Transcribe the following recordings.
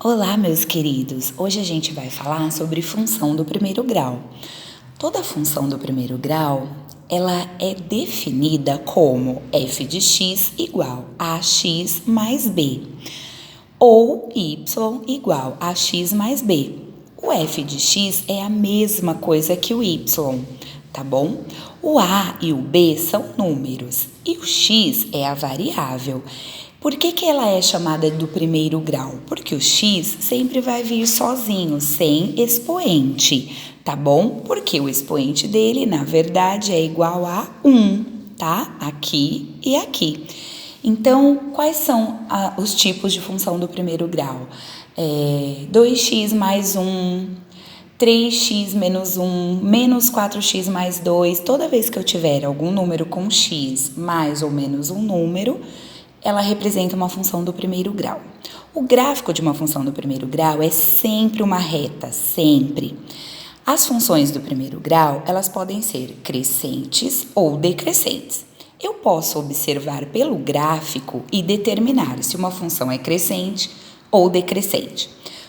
Olá, meus queridos! Hoje a gente vai falar sobre função do primeiro grau. Toda função do primeiro grau, ela é definida como f de x igual a x mais b, ou y igual a x mais b. O f de x é a mesma coisa que o y, tá bom? O a e o b são números e o x é a variável. Por que ela é chamada do primeiro grau? Porque o x sempre vai vir sozinho, sem expoente, tá bom? Porque o expoente dele, na verdade, é igual a 1, tá? Aqui e aqui. Então, quais são os tipos de função do primeiro grau? 2x mais 1, 3x menos 1, menos 4x mais 2. Toda vez que eu tiver algum número com x mais ou menos um número, ela representa uma função do primeiro grau. O gráfico de uma função do primeiro grau é sempre uma reta, sempre. As funções do primeiro grau, elas podem ser crescentes ou decrescentes. Eu posso observar pelo gráfico e determinar se uma função é crescente ou decrescente.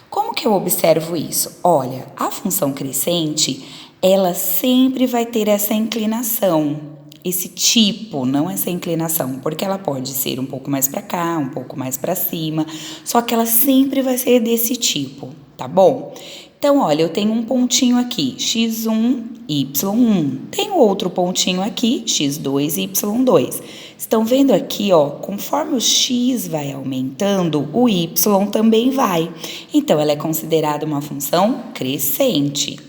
Como que eu observo isso? Olha, a função crescente, ela sempre vai ter essa inclinação, esse tipo, não essa inclinação, porque ela pode ser um pouco mais para cá, um pouco mais para cima, só que ela sempre vai ser desse tipo, tá bom? Então, olha, eu tenho um pontinho aqui, x1, y1. Tenho outro pontinho aqui, x2, y2. Estão vendo aqui, ó, conforme o x vai aumentando, o y também vai. Então, ela é considerada uma função crescente.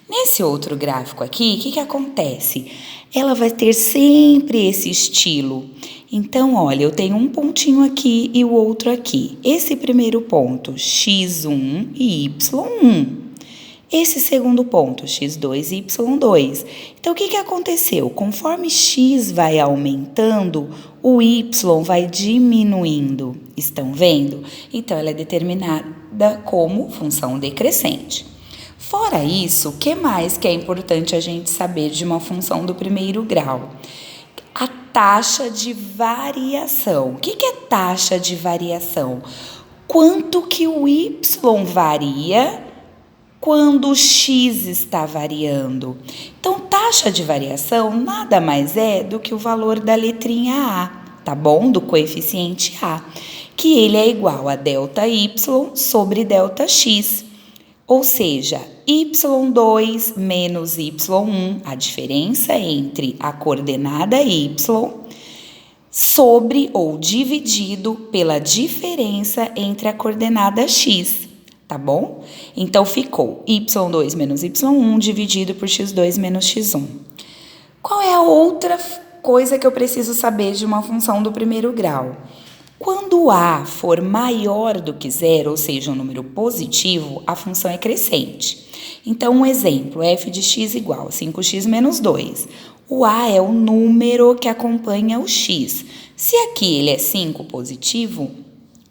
Nesse outro gráfico aqui, o que acontece? Ela vai ter sempre esse estilo. Então, olha, eu tenho um pontinho aqui e o outro aqui. Esse primeiro ponto, x1 e y1. Esse segundo ponto, x2 e y2. Então, o que aconteceu? Conforme x vai aumentando, o y vai diminuindo. Estão vendo? Então, ela é determinada como função decrescente. Fora isso, o que mais que é importante a gente saber de uma função do primeiro grau? A taxa de variação. O que é taxa de variação? Quanto que o y varia quando o x está variando. Então, taxa de variação nada mais é do que o valor da letrinha a, tá bom? Do coeficiente a, que ele é igual a ΔY sobre ΔX. Ou seja, y2 menos y1, a diferença entre a coordenada y, sobre ou dividido pela diferença entre a coordenada x, tá bom? Então, ficou y2 menos y1 dividido por x2 menos x1. Qual é a outra coisa que eu preciso saber de uma função do primeiro grau? Quando a for maior do que zero, ou seja, um número positivo, a função é crescente. Então, um exemplo, f de x igual a 5x menos 2. O a é o número que acompanha o x. Se aqui ele é 5 positivo,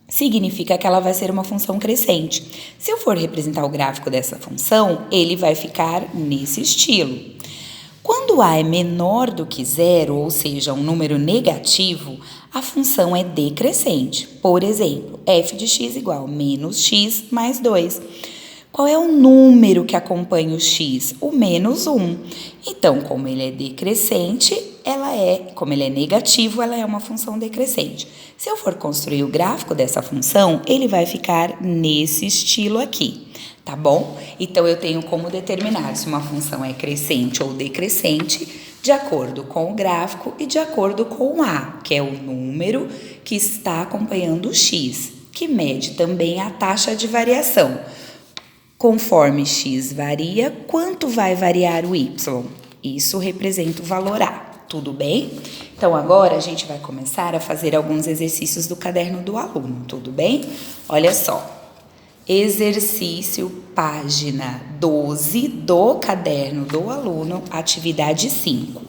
significa que ela vai ser uma função crescente. Se eu for representar o gráfico dessa função, ele vai ficar nesse estilo. Quando a é menor do que zero, ou seja, um número negativo, a função é decrescente. Por exemplo, f de x igual a menos x mais 2. Qual é o número que acompanha o x? O menos 1. Então, como ele é decrescente, como ele é negativo, ela é uma função decrescente. Se eu for construir o gráfico dessa função, ele vai ficar nesse estilo aqui. Tá bom? Então, eu tenho como determinar se uma função é crescente ou decrescente de acordo com o gráfico e de acordo com o a, que é o número que está acompanhando o x, que mede também a taxa de variação. Conforme x varia, quanto vai variar o y? Isso representa o valor a, tudo bem? Então, agora a gente vai começar a fazer alguns exercícios do caderno do aluno, tudo bem? Olha só. Exercício, página 12 do caderno do aluno, atividade 5.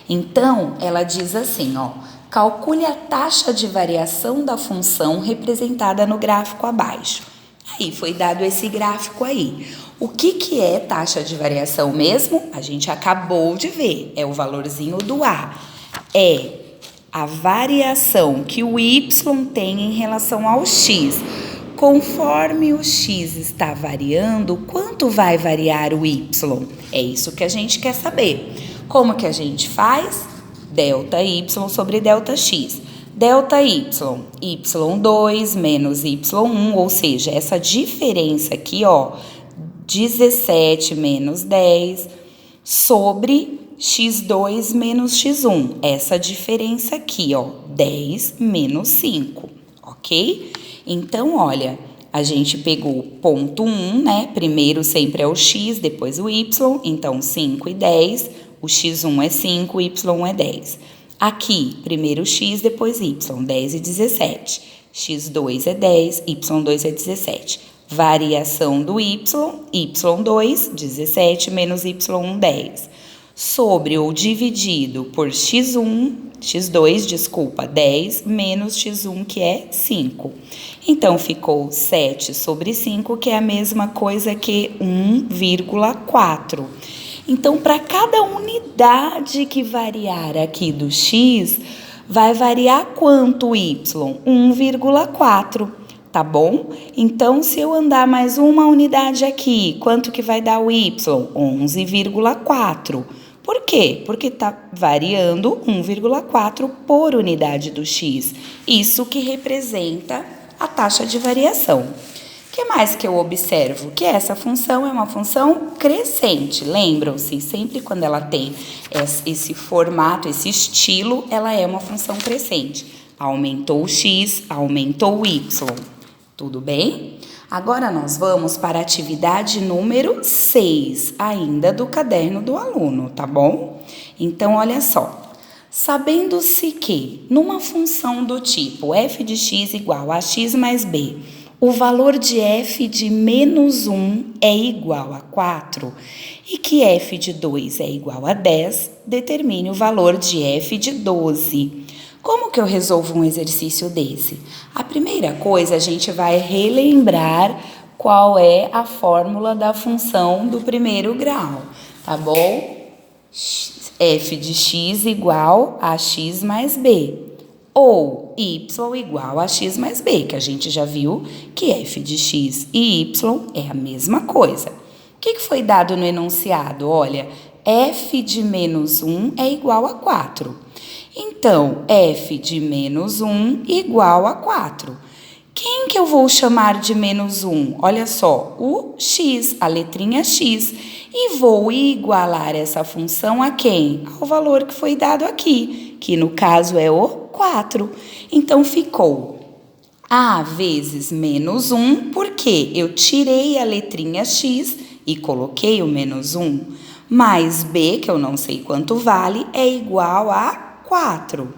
Então, ela diz assim, ó, calcule a taxa de variação da função representada no gráfico abaixo. Aí, foi dado esse gráfico aí. O que é taxa de variação mesmo? A gente acabou de ver, é o valorzinho do a. É a variação que o y tem em relação ao x. conforme o x está variando, quanto vai variar o y? É isso que a gente quer saber. Como que a gente faz? Delta y sobre delta x. Delta y, y2 menos y1, ou seja, essa diferença aqui, ó, 17 menos 10 sobre x2 menos x1. Essa diferença aqui, ó, 10 menos 5, ok? Então, olha, a gente pegou ponto 1, né? Primeiro sempre é o x, depois o y, então 5 e 10, o x1 é 5, o y é 10. Aqui, primeiro x, depois y, 10 e 17. x2 é 10, y2 é 17. Variação do y2, 17 menos y1, 10. Sobre ou dividido por x2, 10 menos x1, que é 5. Então, ficou 7 sobre 5, que é a mesma coisa que 1,4. Então, para cada unidade que variar aqui do x, vai variar quanto y? 1,4, tá bom? Então, se eu andar mais uma unidade aqui, quanto que vai dar o y? 11,4. Por quê? Porque está variando 1,4 por unidade do x. Isso que representa a taxa de variação. O que mais que eu observo? Que essa função é uma função crescente. Lembram-se? Sempre quando ela tem esse formato, esse estilo, ela é uma função crescente. Aumentou o x, aumentou o y. Tudo bem? Agora nós vamos para a atividade número 6, ainda do caderno do aluno, tá bom? Então, olha só. Sabendo-se que, numa função do tipo f de x igual a x mais b, o valor de f de menos 1 é igual a 4 e que f de 2 é igual a 10, determine o valor de f de 12. Como que eu resolvo um exercício desse? A primeira coisa, a gente vai relembrar qual é a fórmula da função do primeiro grau, tá bom? F de x igual a x mais b, ou y igual a x mais b, que a gente já viu que f de x e y é a mesma coisa. O que foi dado no enunciado? Olha, f de menos 1 é igual a 4. Então, f de menos 1 igual a 4. Quem que eu vou chamar de menos 1? Olha só, o x, a letrinha x. E vou igualar essa função a quem? Ao valor que foi dado aqui, que no caso é o 4. Então, ficou a vezes menos 1, porque eu tirei a letrinha x e coloquei o menos 1, mais b, que eu não sei quanto vale, é igual a 4.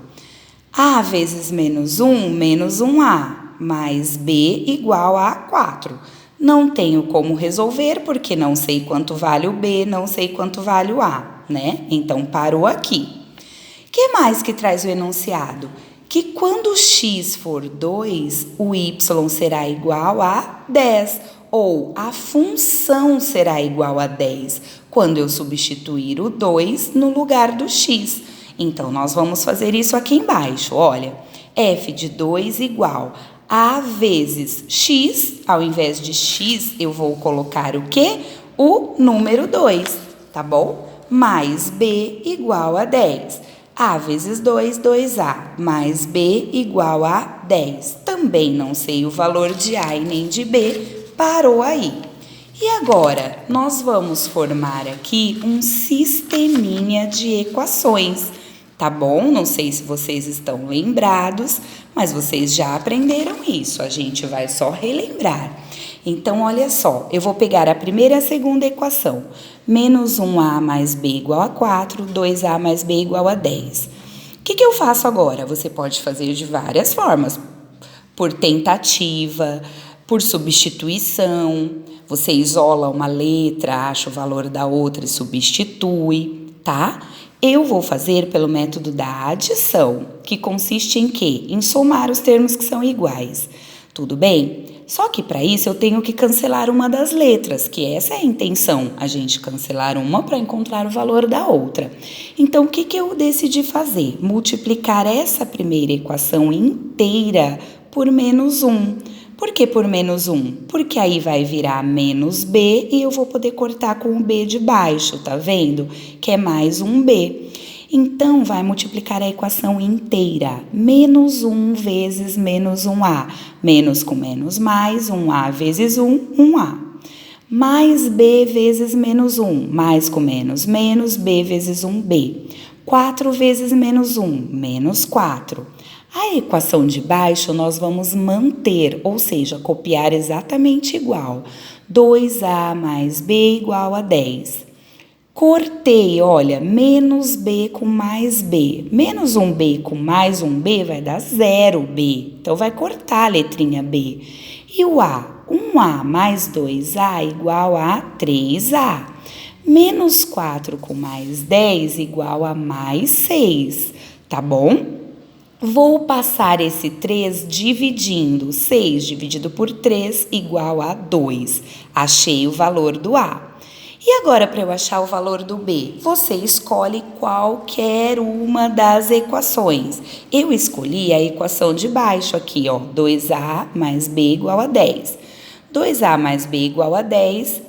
A vezes menos 1, menos 1a, mais b igual a 4. Não tenho como resolver, porque não sei quanto vale o b, não sei quanto vale o a, né? Então, parou aqui. O que mais que traz o enunciado? Que quando o x for 2, o y será igual a 10, ou a função será igual a 10, quando eu substituir o 2 no lugar do x. Então, nós vamos fazer isso aqui embaixo, olha. F de 2 igual a vezes x, ao invés de x, eu vou colocar o quê? O número 2, tá bom? Mais b igual a 10. A vezes 2, 2a, mais b igual a 10. Também não sei o valor de a e nem de b, parou aí. E agora, nós vamos formar aqui um sisteminha de equações, tá bom? Não sei se vocês estão lembrados, mas vocês já aprenderam isso, a gente vai só relembrar. Então, olha só, eu vou pegar a primeira e a segunda equação. Menos 1a mais b igual a 4, 2a mais b igual a 10. O que eu faço agora? Você pode fazer de várias formas. Por tentativa, por substituição. Você isola uma letra, acha o valor da outra e substitui, tá? Eu vou fazer pelo método da adição, que consiste em quê? Em somar os termos que são iguais. Tudo bem? Só que para isso eu tenho que cancelar uma das letras, que essa é a intenção, a gente cancelar uma para encontrar o valor da outra. Então, o que eu decidi fazer? Multiplicar essa primeira equação inteira por menos 1. Por que por menos 1? Porque aí vai virar menos b e eu vou poder cortar com o b de baixo, tá vendo? Que é mais um b. Então, vai multiplicar a equação inteira. Menos 1 vezes menos 1a. Menos com menos mais, 1a vezes 1, 1a. Mais b vezes menos 1. Mais com menos, menos b vezes 1b. 4 vezes menos 1, menos 4. A equação de baixo nós vamos manter, ou seja, copiar exatamente igual. 2a mais b igual a 10. Cortei, olha, menos b com mais b. Menos 1b com mais 1b vai dar 0b. Então, vai cortar a letrinha b. E o a? 1a mais 2a igual a 3a. Menos 4 com mais 10 igual a mais 6, tá bom? Vou passar esse 3 dividindo. 6 dividido por 3 igual a 2. Achei o valor do a. E agora, para eu achar o valor do b, você escolhe qualquer uma das equações. Eu escolhi a equação de baixo aqui, ó, 2a mais b igual a 10. 2a mais b igual a 10,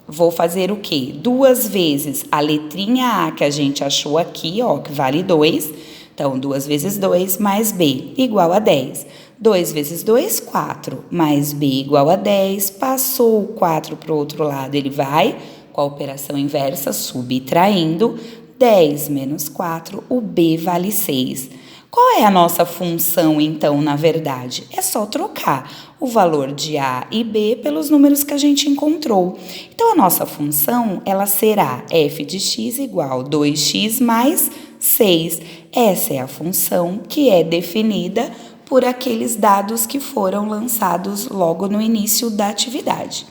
vou fazer o quê? 2 vezes a letrinha a que a gente achou aqui, ó, que vale 2. Então, 2 vezes 2 mais b igual a 10. 2 vezes 2, 4, mais b igual a 10. Passou o 4 para o outro lado, ele vai... Com a operação inversa, subtraindo, 10 menos 4, o b vale 6. Qual é a nossa função, então, na verdade? É só trocar o valor de a e b pelos números que a gente encontrou. Então, a nossa função, ela será f de x igual 2x mais 6. Essa é a função que é definida por aqueles dados que foram lançados logo no início da atividade.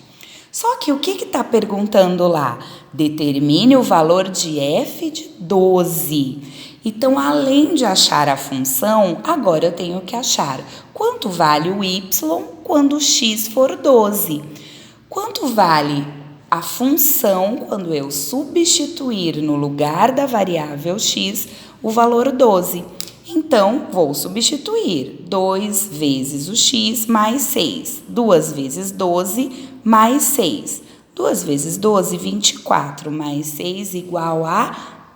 Só que o que está perguntando lá? Determine o valor de f de 12. Então, além de achar a função, agora eu tenho que achar quanto vale o y quando o x for 12. Quanto vale a função quando eu substituir no lugar da variável x o valor 12. Então, vou substituir 2 vezes o x mais 6. 2 vezes 12 mais 6. 2 vezes 12, 24, mais 6 igual a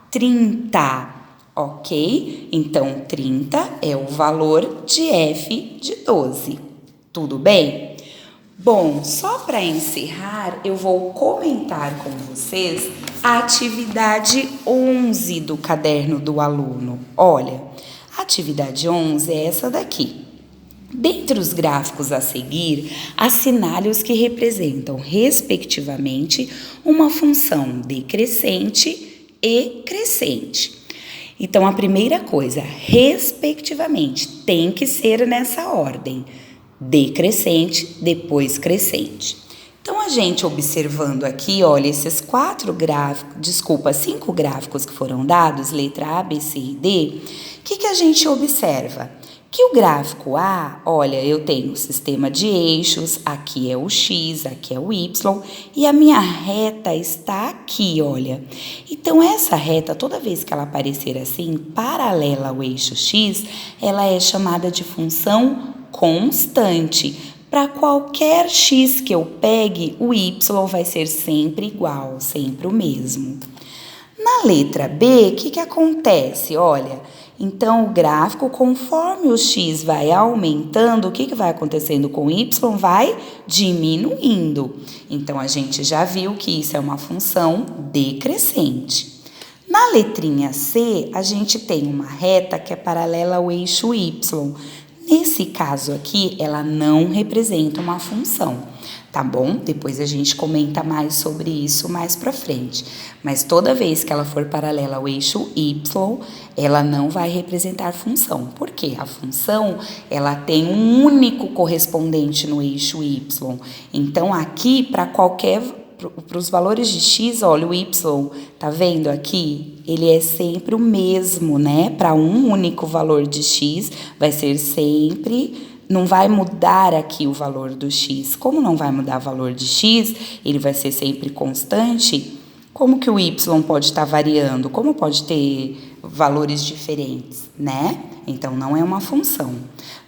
30. Ok? Então, 30 é o valor de f de 12. Tudo bem? Bom, só para encerrar, eu vou comentar com vocês a atividade 11 do caderno do aluno. Olha, a atividade 11 é essa daqui. Dentre os gráficos a seguir, assinale os que representam, respectivamente, uma função decrescente e crescente. Então, a primeira coisa, respectivamente, tem que ser nessa ordem. Decrescente, depois crescente. Então, a gente observando aqui, olha, esses 5 gráficos que foram dados, letra A, B, C e D, o que a gente observa? Que o gráfico A, olha, eu tenho o sistema de eixos, aqui é o X, aqui é o Y, e a minha reta está aqui, olha. Então, essa reta, toda vez que ela aparecer assim, paralela ao eixo X, ela é chamada de função constante. Para qualquer x que eu pegue, o y vai ser sempre igual, sempre o mesmo. Na letra B, o que acontece? Olha, então o gráfico, conforme o x vai aumentando, o que vai acontecendo com o y? Vai diminuindo. Então, a gente já viu que isso é uma função decrescente. Na letrinha C, a gente tem uma reta que é paralela ao eixo y. Nesse caso aqui, ela não representa uma função, tá bom? Depois a gente comenta mais sobre isso mais pra frente. Mas toda vez que ela for paralela ao eixo y, ela não vai representar função. Por quê? A função, ela tem um único correspondente no eixo y. Então, aqui, para os valores de x, olha, o y, tá vendo aqui? Ele é sempre o mesmo, né? Para um único valor de x, vai ser sempre... Não vai mudar aqui o valor do x. Como não vai mudar o valor de x, ele vai ser sempre constante. Como que o y pode estar variando? Como pode ter valores diferentes, né? Então, não é uma função.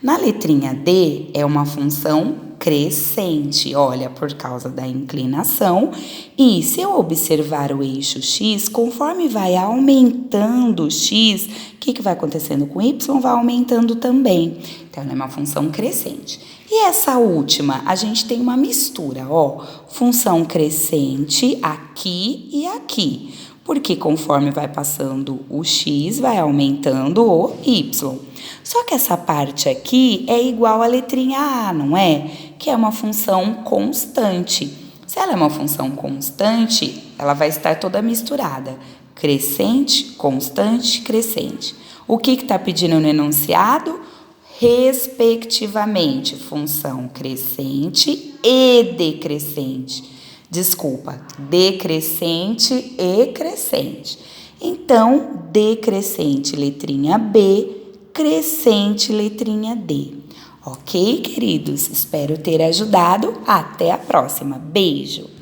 Na letrinha D, é uma função crescente, olha, por causa da inclinação. E se eu observar o eixo x, conforme vai aumentando o x, o que vai acontecendo com y? Vai aumentando também. Então, ela é uma função crescente. E essa última, a gente tem uma mistura, ó, função crescente aqui e aqui. Porque conforme vai passando o x, vai aumentando o y. Só que essa parte aqui é igual à letrinha A, não é? Que é uma função constante. Se ela é uma função constante, ela vai estar toda misturada. Crescente, constante, crescente. O que está pedindo no enunciado? Respectivamente, função crescente e decrescente. Desculpa, decrescente e crescente. Então, decrescente, letrinha B, crescente, letrinha D. Ok, queridos? Espero ter ajudado. Até a próxima. Beijo!